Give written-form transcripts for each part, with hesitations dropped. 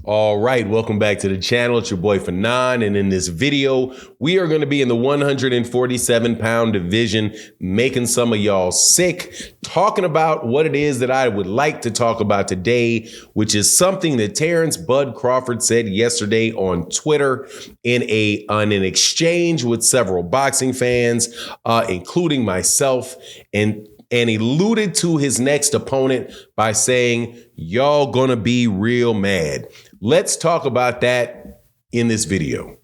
All right, welcome back to the channel. It's your boy Fanon, and in this video, we are going to be in the 147-pound division, making some of y'all sick, talking about what it is that I would like to talk about today, which is something that Terence "Bud" Crawford said yesterday on Twitter in an exchange with several boxing fans, including myself, and alluded to his next opponent by saying, y'all gonna be real mad. Let's talk about that in this video.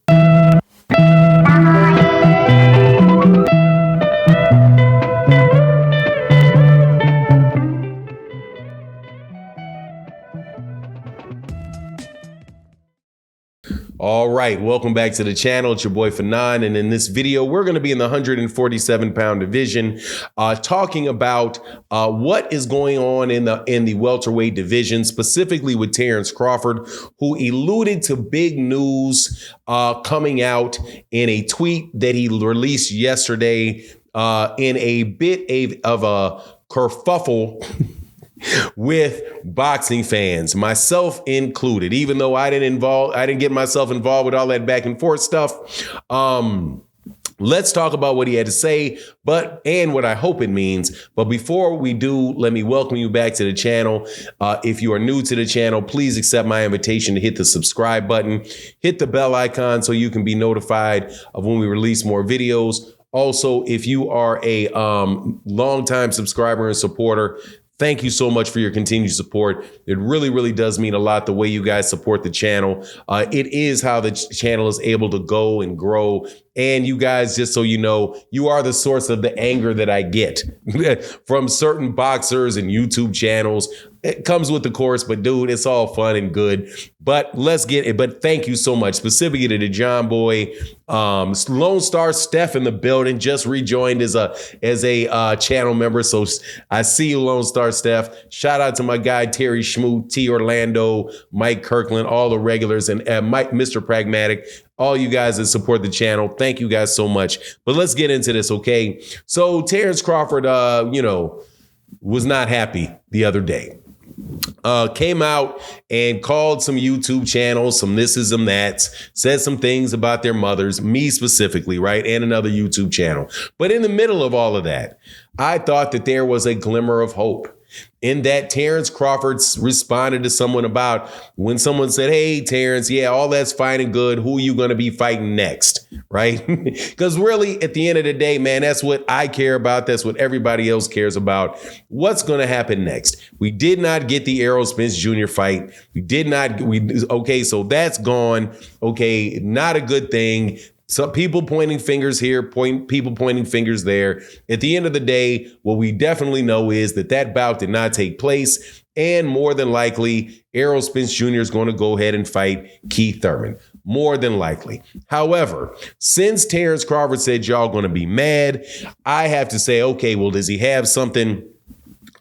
All right, welcome back to the channel. It's your boy Fanon, and in this video, we're going to be in the 147-pound division, talking about what is going on in the welterweight division, specifically with Terence Crawford, who alluded to big news coming out in a tweet that he released yesterday in a bit of a kerfuffle with boxing fans, myself included, even though I didn't get myself involved with all that back and forth stuff. Let's talk about what he had to say, and what I hope it means. But before we do, let me welcome you back to the channel. If you are new to the channel, please accept my invitation to hit the subscribe button, hit the bell icon so you can be notified of when we release more videos. Also, if you are a longtime subscriber and supporter, thank you so much for your continued support. It really, really does mean a lot the way you guys support the channel. It is how the channel is able to go and grow. And you guys, just so you know, you are the source of the anger that I get from certain boxers and YouTube channels. It comes with the course, but dude, it's all fun and good. But let's get it. But thank you so much, specifically to the John Boy, Lone Star Steph in the building, just rejoined as a channel member. So I see you, Lone Star Steph. Shout out to my guy Terry Schmoot, T Orlando, Mike Kirkland, all the regulars, and Mike, Mr. Pragmatic. All you guys that support the channel, thank you guys so much. But let's get into this, okay? So Terence Crawford, was not happy the other day. Came out and called some YouTube channels, some thises, some that's, said some things about their mothers, me specifically, right? And another YouTube channel. But in the middle of all of that, I thought that there was a glimmer of hope in that Terence Crawford responded to someone about when someone said, hey, Terence, yeah, all that's fine and good. Who are you going to be fighting next? Right? Because really, at the end of the day, man, that's what I care about. That's what everybody else cares about. What's going to happen next? We did not get the Errol Spence Jr. fight. Okay, so that's gone. Okay, not a good thing. Some people pointing fingers here, people pointing fingers there. At the end of the day, what we definitely know is that bout did not take place. And more than likely, Errol Spence Jr. is going to go ahead and fight Keith Thurman. More than likely. However, since Terence Crawford said y'all going to be mad, I have to say, okay, well, does he have something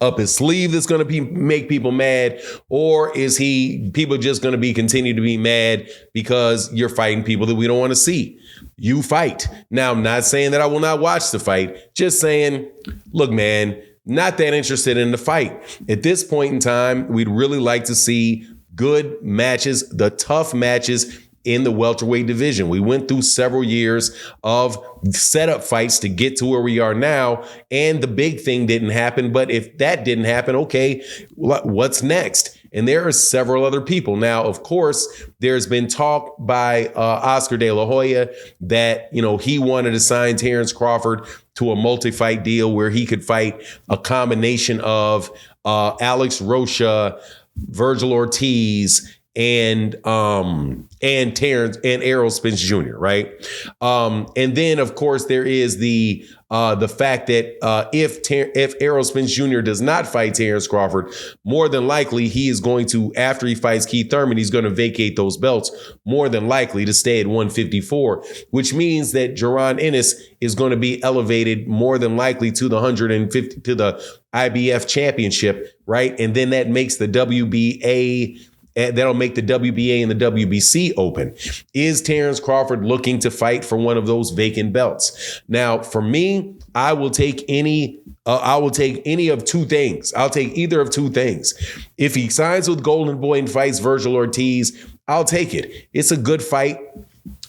up his sleeve that's going to make people mad, or is people just going to continue to be mad because you're fighting people that we don't want to see? You fight. Now, I'm not saying that I will not watch the fight, just saying, look, man, not that interested in the fight. At this point in time, we'd really like to see good matches, the tough matches in the welterweight division. We went through several years of setup fights to get to where we are now, and the big thing didn't happen. But if that didn't happen, okay, what's next? And there are several other people. Now, of course, there's been talk by Oscar De La Hoya that, he wanted to sign Terence Crawford to a multi-fight deal where he could fight a combination of Alex Rocha, Virgil Ortiz, and Terence and Errol Spence Jr., right? And then, of course, there is the fact that if Errol Spence Jr. does not fight Terence Crawford, more than likely he is going to, after he fights Keith Thurman, he's going to vacate those belts, more than likely to stay at 154, which means that Jaron Ennis is going to be elevated more than likely to the 150 to the IBF championship, right? And then that makes the WBA that'll make the WBA and the WBC open. Is Terence Crawford looking to fight for one of those vacant belts? Now, for me, I will take any of two things. I'll take either of two things. If he signs with Golden Boy and fights Virgil Ortiz, I'll take it. It's a good fight.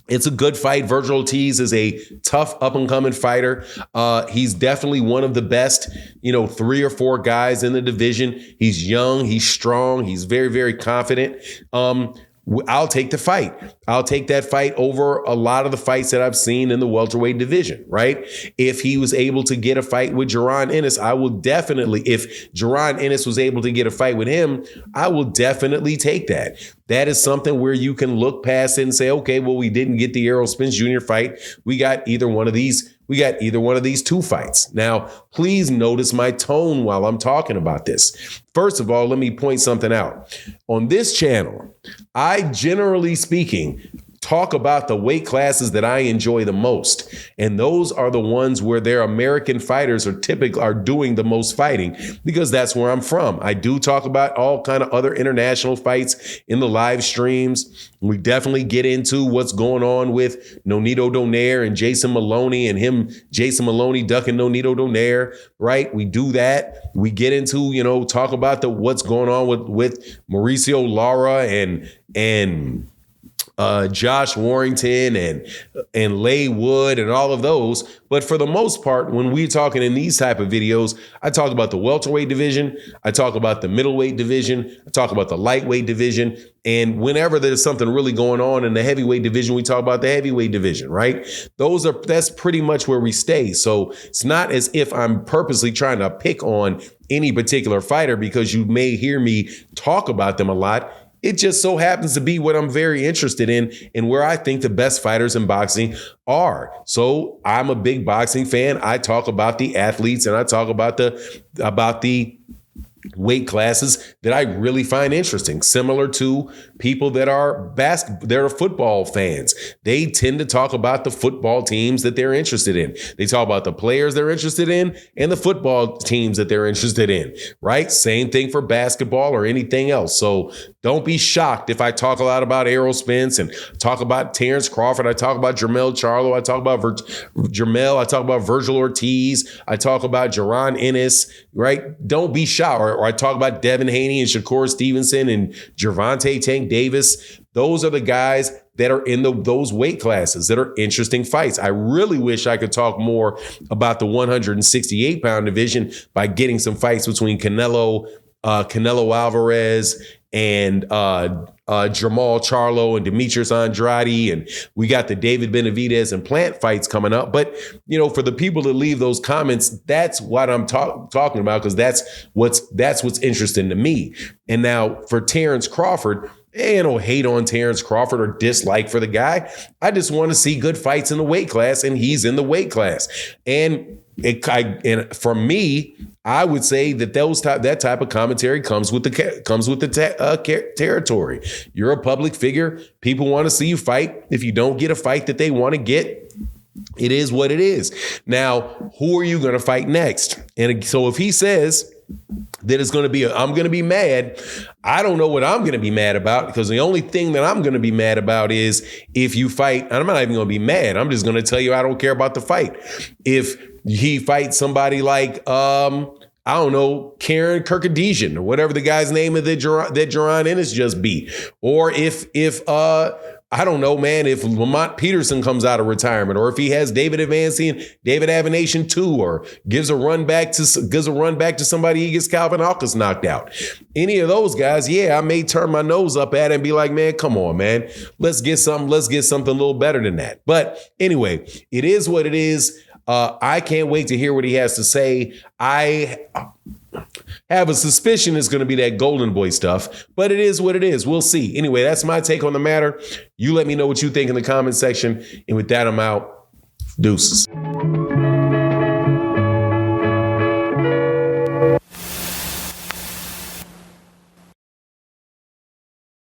It's a good fight. Virgil Ortiz is a tough up-and-coming fighter. He's definitely one of the best, 3 or 4 guys in the division. He's young. He's strong. He's very, very confident. I'll take the fight. I'll take that fight over a lot of the fights that I've seen in the welterweight division, right? If he was able to get a fight with Jaron Ennis, I will definitely, if Jaron Ennis was able to get a fight with him, I will definitely take that. That is something where you can look past it and say, okay, well, we didn't get the Errol Spence Jr. fight. We got either one of these. We got either one of these 2 fights. Now, please notice my tone while I'm talking about this. First of all, let me point something out. On this channel, I, generally speaking, talk about the weight classes that I enjoy the most. And those are the ones where their American fighters are doing the most fighting, because that's where I'm from. I do talk about all kind of other international fights in the live streams. We definitely get into what's going on with Nonito Donaire and Jason Maloney and Jason Maloney ducking Nonito Donaire, right? We do that. We get into, talk about what's going on with Mauricio Lara and Josh Warrington and Leigh Wood and all of those. But for the most part, when we're talking in these type of videos, I talk about the welterweight division. I talk about the middleweight division. I talk about the lightweight division. And whenever there's something really going on in the heavyweight division, we talk about the heavyweight division, right? That's pretty much where we stay. So it's not as if I'm purposely trying to pick on any particular fighter because you may hear me talk about them a lot. It just so happens to be what I'm very interested in and where I think the best fighters in boxing are. So I'm a big boxing fan. I talk about the athletes and I talk about the weight classes that I really find interesting, similar to people that are football fans. They tend to talk about the football teams that they're interested in. They talk about the players they're interested in and the football teams that they're interested in, right? Same thing for basketball or anything else. So don't be shocked if I talk a lot about Errol Spence and talk about Terence Crawford. I talk about Jermell Charlo. I talk about Jermell. I talk about Virgil Ortiz. I talk about Jaron Ennis, right? Don't be shocked. Or I talk about Devin Haney and Shakur Stevenson and Gervonta Tank Davis. Those are the guys that are in those weight classes that are interesting fights. I really wish I could talk more about the 168-pound division by getting some fights between Canelo Alvarez and Jermall Charlo and Demetrius Andrade, and we got the David Benavidez and Plant fights coming up. But for the people that leave those comments, that's what I'm talking about, because that's what's interesting to me. And now for Terence Crawford, hate on Terence Crawford or dislike for the guy. I just want to see good fights in the weight class, and he's in the weight class. And for me, I would say that that type of commentary comes with the territory. You're a public figure. People want to see you fight. If you don't get a fight that they want to get, it is what it is. Now, who are you going to fight next? And so if he says that it's going to be I'm going to be mad, I don't know what I'm going to be mad about, because the only thing that I'm going to be mad about is if you fight, and I'm not even going to be mad. I'm just going to tell you I don't care about the fight. If he fights somebody like, I don't know, Karen Kirkadesian or whatever the guy's name is that Jaron Ennis just beat. Or if I don't know, man, if Lamont Peterson comes out of retirement, or if he has David Avanation 2, or gives a run back to somebody, he gets Calvin Alcas knocked out. Any of those guys, I may turn my nose up at it and be like, man, come on, man. Let's get something a little better than that. But anyway, it is what it is. I can't wait to hear what he has to say. I have a suspicion it's going to be that Golden Boy stuff, but it is what it is. We'll see. Anyway, that's my take on the matter. You let me know what you think in the comment section. And with that, I'm out. Deuces.